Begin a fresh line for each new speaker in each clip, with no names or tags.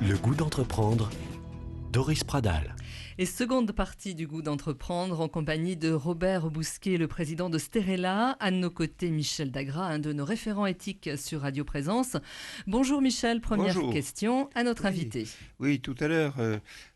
Le goût d'entreprendre, Doris Pradal.
Et seconde partie du goût d'entreprendre en compagnie de Robert Bousquet, le président de Sterella. À nos côtés, Michel Dagras, un de nos référents éthiques sur Radio Présence. Bonjour Michel, première question à notre invité.
Oui, tout à l'heure,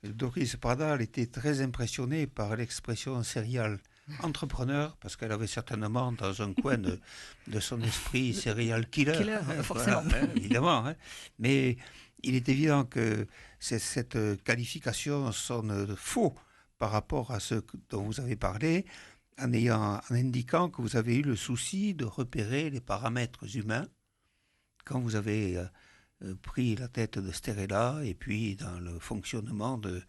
Doris Pradal était très impressionnée par l'expression serial entrepreneur, parce qu'elle avait certainement dans un coin de son esprit serial killer.
Forcément.
Voilà, évidemment. Mais il est évident que cette qualification sonne faux par rapport à ce dont vous avez parlé, en indiquant que vous avez eu le souci de repérer les paramètres humains quand vous avez pris la tête de Sterella et puis dans le fonctionnement de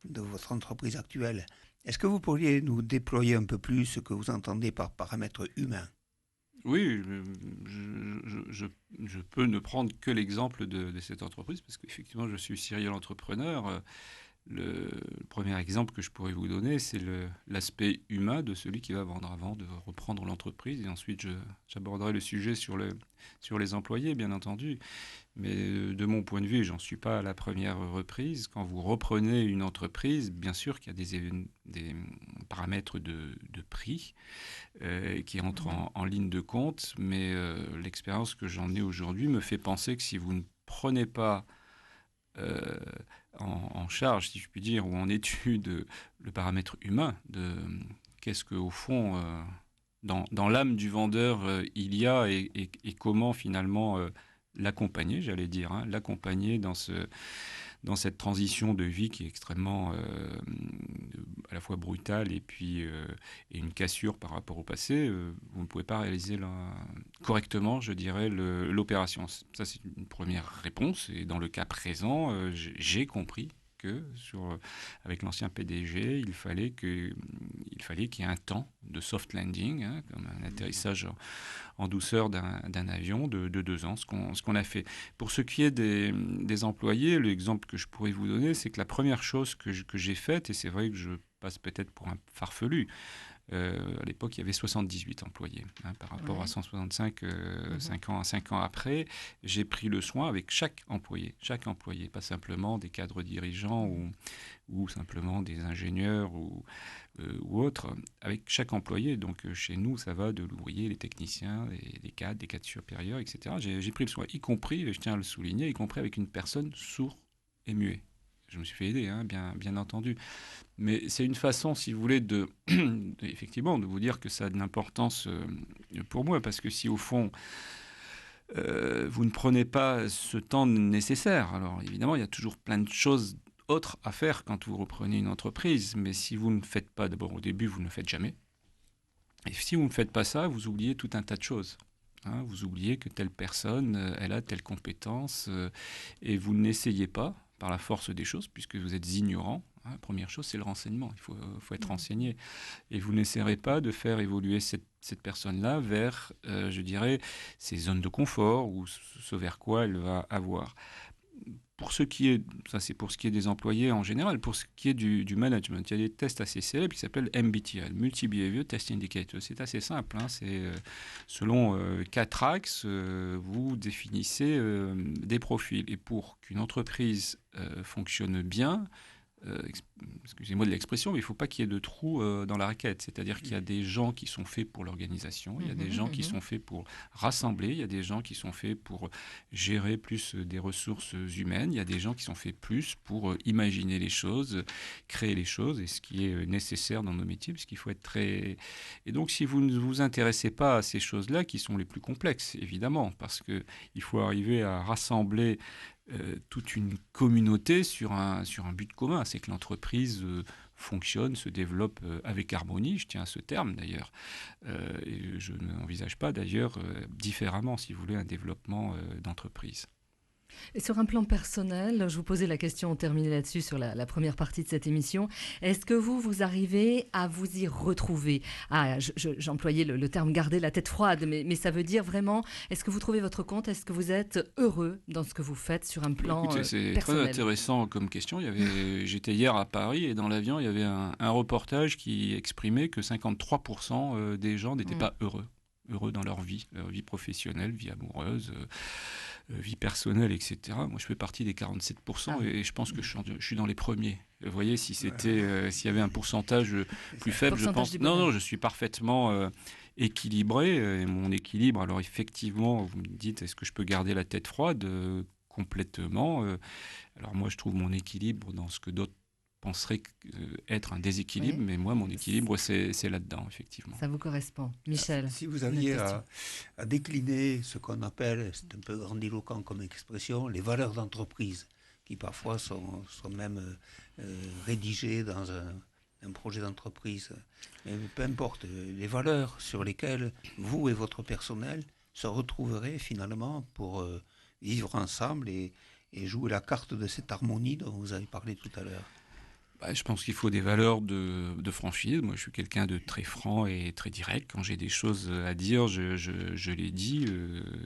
votre entreprise actuelle. Est-ce que vous pourriez nous déployer un peu plus ce que vous entendez par paramètres humains ?
Oui, je peux ne prendre que l'exemple de cette entreprise, parce qu'effectivement, je suis serial entrepreneur. Le premier exemple que je pourrais vous donner, c'est l'aspect humain de celui qui va vendre avant de reprendre l'entreprise. Et ensuite, j'aborderai le sujet sur les employés, bien entendu. Mais de mon point de vue, j'en suis pas à la première reprise. Quand vous reprenez une entreprise, bien sûr qu'il y a des paramètres de prix qui entrent en ligne de compte. Mais l'expérience que j'en ai aujourd'hui me fait penser que si vous ne prenez pas en charge, si je puis dire, ou en étude, le paramètre humain de qu'est-ce qu'au fond, dans l'âme du vendeur, il y a et comment finalement l'accompagner, j'allais dire, l'accompagner dans cette transition de vie qui est extrêmement à la fois brutale et puis et une cassure par rapport au passé. Vous ne pouvez pas réaliser correctement, je dirais, l'opération. Ça, c'est une première réponse. Et dans le cas présent, j'ai compris que avec l'ancien PDG, il fallait qu'il y ait un temps de soft landing, comme un atterrissage en douceur d'un avion de 2 ans, ce qu'on a fait. Pour ce qui est des employés, l'exemple que je pourrais vous donner, c'est que la première chose que j'ai faite, et c'est vrai que je passe peut-être pour un farfelu, à l'époque, il y avait 78 employés par rapport à 165 5 ans après. J'ai pris le soin avec chaque employé, pas simplement des cadres dirigeants ou simplement des ingénieurs ou autres, avec chaque employé. Donc chez nous, ça va de l'ouvrier, les techniciens, les cadres, des cadres supérieurs, etc. J'ai pris le soin, y compris, et je tiens à le souligner, y compris avec une personne sourde et muette. Je me suis fait aider, bien entendu. Mais c'est une façon, si vous voulez, effectivement, de vous dire que ça a de l'importance pour moi, parce que si au fond, vous ne prenez pas ce temps nécessaire, alors évidemment, il y a toujours plein de choses autres à faire quand vous reprenez une entreprise, mais si vous ne faites pas, d'abord au début, vous ne le faites jamais. Et si vous ne faites pas ça, vous oubliez tout un tas de choses. Vous oubliez que telle personne, elle a telle compétence, et vous n'essayez pas, par la force des choses, puisque vous êtes ignorant. Première chose, c'est le renseignement. Il faut être renseigné. Et vous n'essaierez pas de faire évoluer cette personne-là vers, je dirais, ses zones de confort ou ce vers quoi elle va avoir. Pour ce qui est, ça c'est pour ce qui est des employés en général, pour ce qui est du management, il y a des tests assez célèbres qui s'appellent MBTI, Multi-Behavior Test Indicator. C'est assez simple, c'est selon 4 axes, vous définissez des profils. Et pour qu'une entreprise fonctionne bien, excusez-moi de l'expression, mais il ne faut pas qu'il y ait de trous dans la raquette. C'est-à-dire qu'il y a des gens qui sont faits pour l'organisation, il y a des gens qui sont faits pour rassembler, il y a des gens qui sont faits pour gérer plus des ressources humaines, il y a des gens qui sont faits plus pour imaginer les choses, créer les choses, et ce qui est nécessaire dans nos métiers, puisqu'il faut être très... Et donc, si vous ne vous intéressez pas à ces choses-là, qui sont les plus complexes, évidemment, parce qu'il faut arriver à rassembler toute une communauté sur un but commun, c'est que l'entreprise fonctionne, se développe avec harmonie, je tiens à ce terme d'ailleurs, et je n'envisage pas d'ailleurs différemment, si vous voulez, un développement d'entreprise.
Et sur un plan personnel, je vous posais la question, on terminait là-dessus sur la première partie de cette émission. Est-ce que vous arrivez à vous y retrouver ? J'employais le terme garder la tête froide, mais ça veut dire vraiment, est-ce que vous trouvez votre compte ? Est-ce que vous êtes heureux dans ce que vous faites sur un plan
Écoutez, c'est
personnel ?
très intéressant comme question. J'étais hier à Paris et dans l'avion, il y avait un reportage qui exprimait que 53% des gens n'étaient pas heureux dans leur vie professionnelle, vie amoureuse, vie personnelle, etc. Moi, je fais partie des 47% et je pense que je suis dans les premiers. Vous voyez, si c'était, s'il y avait un pourcentage plus faible, je pense. Non, je suis parfaitement équilibré. Et mon équilibre, alors effectivement, vous me dites, est-ce que je peux garder la tête froide complètement. Alors moi, je trouve mon équilibre dans ce que d'autres penseraient être un déséquilibre, mais moi, mon équilibre, c'est là-dedans, effectivement.
Ça vous correspond. Michel?
Si vous aviez à décliner ce qu'on appelle, c'est un peu grandiloquent comme expression, les valeurs d'entreprise, qui parfois sont même rédigées dans un projet d'entreprise. Mais peu importe, les valeurs sur lesquelles vous et votre personnel se retrouveraient finalement pour vivre ensemble et jouer la carte de cette harmonie dont vous avez parlé tout à l'heure.
Je pense qu'il faut des valeurs de franchise. Moi, je suis quelqu'un de très franc et très direct. Quand j'ai des choses à dire, je les dis,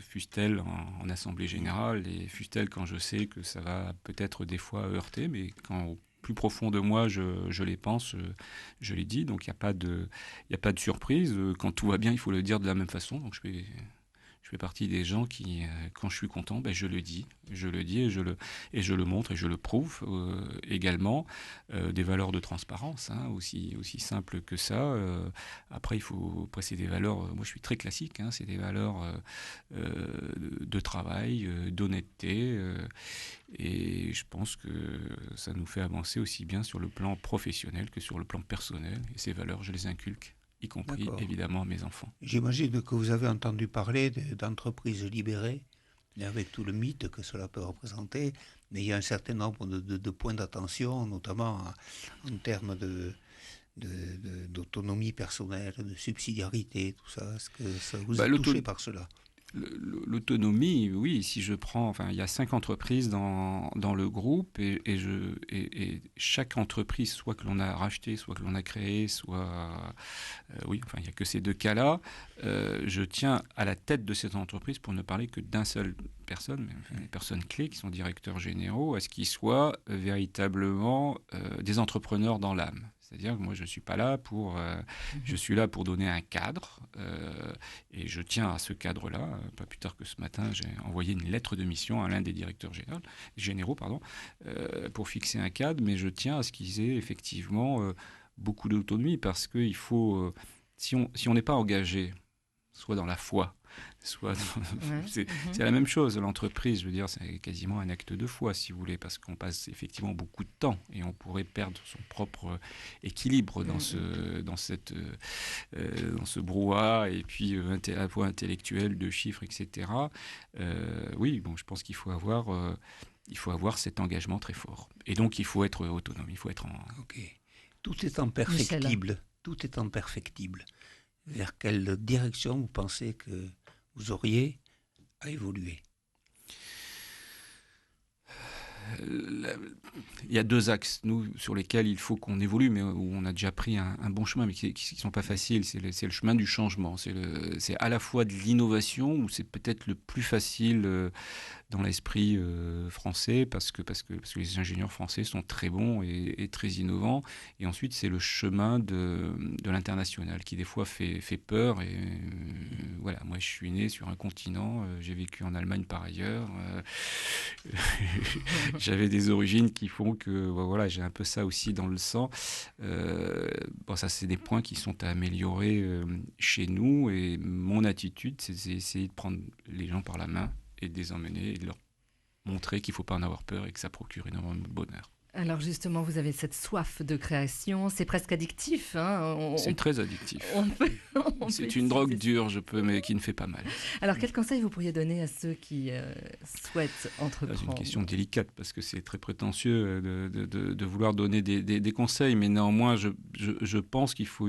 fût-elles en assemblée générale, et fût-elles quand je sais que ça va peut-être des fois heurter, mais quand au plus profond de moi, je les pense, je les dis. Donc, il n'y a pas de surprise. Quand tout va bien, il faut le dire de la même façon. Donc, je fais partie des gens qui, quand je suis content, je le dis et je le montre et je le prouve également. Des valeurs de transparence, aussi simple que ça. Après, c'est des valeurs. Moi, je suis très classique. C'est des valeurs de travail, d'honnêteté, et je pense que ça nous fait avancer aussi bien sur le plan professionnel que sur le plan personnel. Et ces valeurs, je les inculque, y compris évidemment à mes enfants.
J'imagine que vous avez entendu parler d'entreprises libérées, avec tout le mythe que cela peut représenter, mais il y a un certain nombre de points d'attention, notamment en termes d'autonomie personnelle, de subsidiarité, tout ça. Est-ce que ça vous a touché par cela ?
L'autonomie, oui, si je prends, il y a 5 entreprises dans le groupe et chaque entreprise, soit que l'on a racheté, soit que l'on a créé, soit, il n'y a que ces 2 cas-là. Je tiens à la tête de cette entreprise, pour ne parler que d'une seule personne, les personnes clés qui sont directeurs généraux, à ce qu'ils soient véritablement des entrepreneurs dans l'âme. C'est-à-dire que moi, je suis pas là je suis là pour donner un cadre, et je tiens à ce cadre-là. Pas plus tard que ce matin, j'ai envoyé une lettre de mission à l'un des directeurs généraux, pour fixer un cadre, mais je tiens à ce qu'ils aient effectivement beaucoup d'autonomie, parce qu'il faut, si on n'est pas engagé, soit dans la foi, soit c'est la même chose. L'entreprise, je veux dire, c'est quasiment un acte de foi, si vous voulez, parce qu'on passe effectivement beaucoup de temps et on pourrait perdre son propre équilibre dans ce brouhaha et puis à la fois intellectuel, de chiffres, etc. Je pense qu'il faut avoir cet engagement très fort. Et donc, il faut être autonome, il faut être
Ok. Tout étant perfectible, vers quelle direction vous pensez que vous auriez à évoluer ?
Il y a 2 axes, sur lesquels il faut qu'on évolue, mais où on a déjà pris un bon chemin, mais qui ne sont pas faciles. C'est le chemin du changement. C'est à la fois de l'innovation, où c'est peut-être le plus facile dans l'esprit français, parce que les ingénieurs français sont très bons et très innovants. Et ensuite, c'est le chemin de l'international, qui des fois fait peur. Et moi, je suis né sur un continent, j'ai vécu en Allemagne par ailleurs. J'avais des origines qui font que j'ai un peu ça aussi dans le sang. Ça, c'est des points qui sont à améliorer chez nous. Et mon attitude, c'est d'essayer de prendre les gens par la main et de les emmener et de leur montrer qu'il ne faut pas en avoir peur et que ça procure énormément de bonheur.
Alors justement, vous avez cette soif de création, c'est presque addictif.
C'est très addictif. C'est une drogue dure, mais qui ne fait pas mal.
Alors quel conseil vous pourriez donner à ceux qui souhaitent entreprendre ?
C'est une question délicate, parce que c'est très prétentieux de vouloir donner des conseils, mais néanmoins, je pense qu'il faut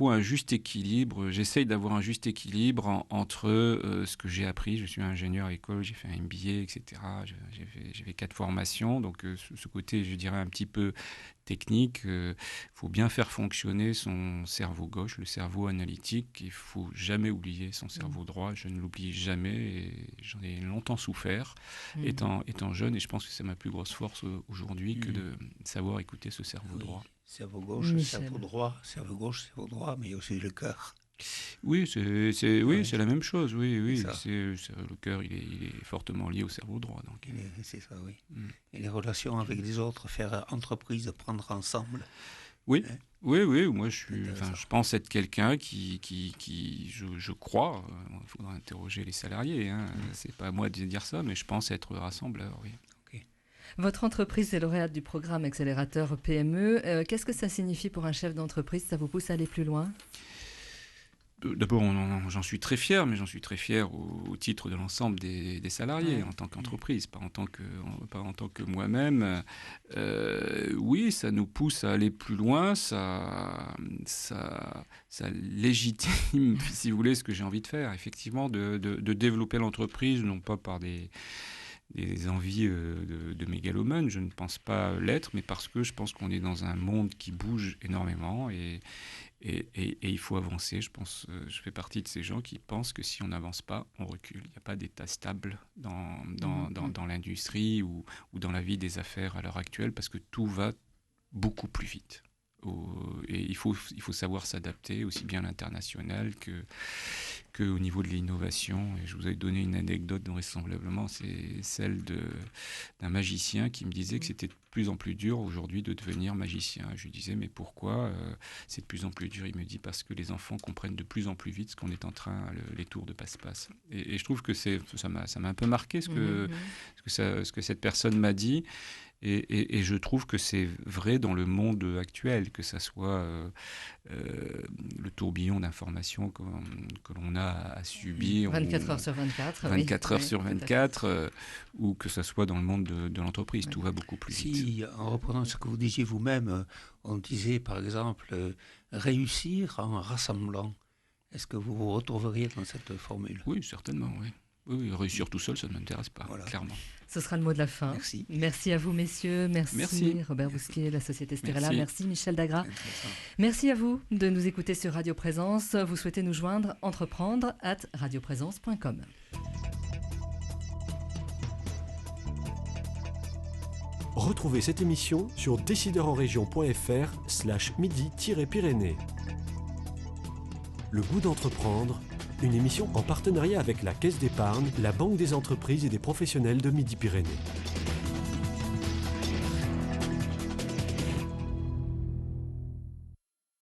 un juste équilibre. J'essaye d'avoir un juste équilibre entre ce que j'ai appris. Je suis ingénieur à l'école, j'ai fait un MBA, etc. J'ai fait 4 formations, donc ce côté, je dirais, un petit peu technique. Il faut bien faire fonctionner son cerveau gauche, le cerveau analytique. Il ne faut jamais oublier son cerveau droit. Je ne l'oublie jamais et j'en ai longtemps souffert étant jeune. Et je pense que c'est ma plus grosse force aujourd'hui que de savoir écouter ce cerveau droit.
Cerveau gauche, cerveau droit, cerveau gauche, cerveau droit, mais il y a aussi le cœur.
Oui, c'est la même chose. Oui.
Ça.
Le cœur, il est fortement lié au cerveau droit. Donc.
C'est ça, oui. Et les relations avec les autres, faire entreprise, prendre ensemble.
Oui.
Hein?
Oui, moi je pense être quelqu'un qui je crois, il faudra interroger les salariés, hein. C'est pas à moi de dire ça, mais je pense être rassembleur, oui.
Votre entreprise est lauréate du programme Accélérateur PME. Qu'est-ce que ça signifie pour un chef d'entreprise? Ça vous pousse à aller plus loin?
D'abord, j'en suis très fier, mais j'en suis très fier au titre de l'ensemble des salariés, en tant qu'entreprise, pas en tant que moi-même. Oui, ça nous pousse à aller plus loin, ça légitime, si vous voulez, ce que j'ai envie de faire, effectivement, de développer l'entreprise, non pas par des envies de mégalomane, je ne pense pas l'être, mais parce que je pense qu'on est dans un monde qui bouge énormément et il faut avancer. Je fais partie de ces gens qui pensent que si on n'avance pas, on recule. Il n'y a pas d'état stable dans l'industrie ou dans la vie des affaires à l'heure actuelle, parce que tout va beaucoup plus vite. Et il faut savoir s'adapter, aussi bien à l'international qu'au niveau de l'innovation. Et je vous ai donné une anecdote dont vraisemblablement c'est celle d'un magicien qui me disait que c'était de plus en plus dur aujourd'hui de devenir magicien. Je lui disais, mais pourquoi c'est de plus en plus dur? Il me dit, parce que les enfants comprennent de plus en plus vite ce qu'on est en train, les tours de passe-passe. Et je trouve que ça m'a un peu marqué ce que cette personne m'a dit. Et je trouve que c'est vrai dans le monde actuel, que ça soit le tourbillon d'informations que l'on a à subir.
24 heures sur 24.
24 heures sur 24, ou que ça soit dans le monde de l'entreprise.
Oui.
Tout va beaucoup plus vite.
Si, en reprenant ce que vous disiez vous-même, on disait par exemple réussir en rassemblant. Est-ce que vous vous retrouveriez dans cette formule?
Oui, certainement, oui. Oui, réussir tout seul, ça ne m'intéresse pas, clairement.
Ce sera le mot de la fin.
Merci.
Merci à vous, messieurs. Merci. Robert Bousquier, la société Sterella. Merci Michel Dagras. Merci à vous de nous écouter sur Radio Présence. Vous souhaitez nous joindre, entreprendre@radioprésence.com.
Retrouvez cette émission sur décideurenrégion.fr/midi-pyrénées. Le goût d'entreprendre, une émission en partenariat avec la Caisse d'épargne, la Banque des entreprises et des professionnels de Midi-Pyrénées.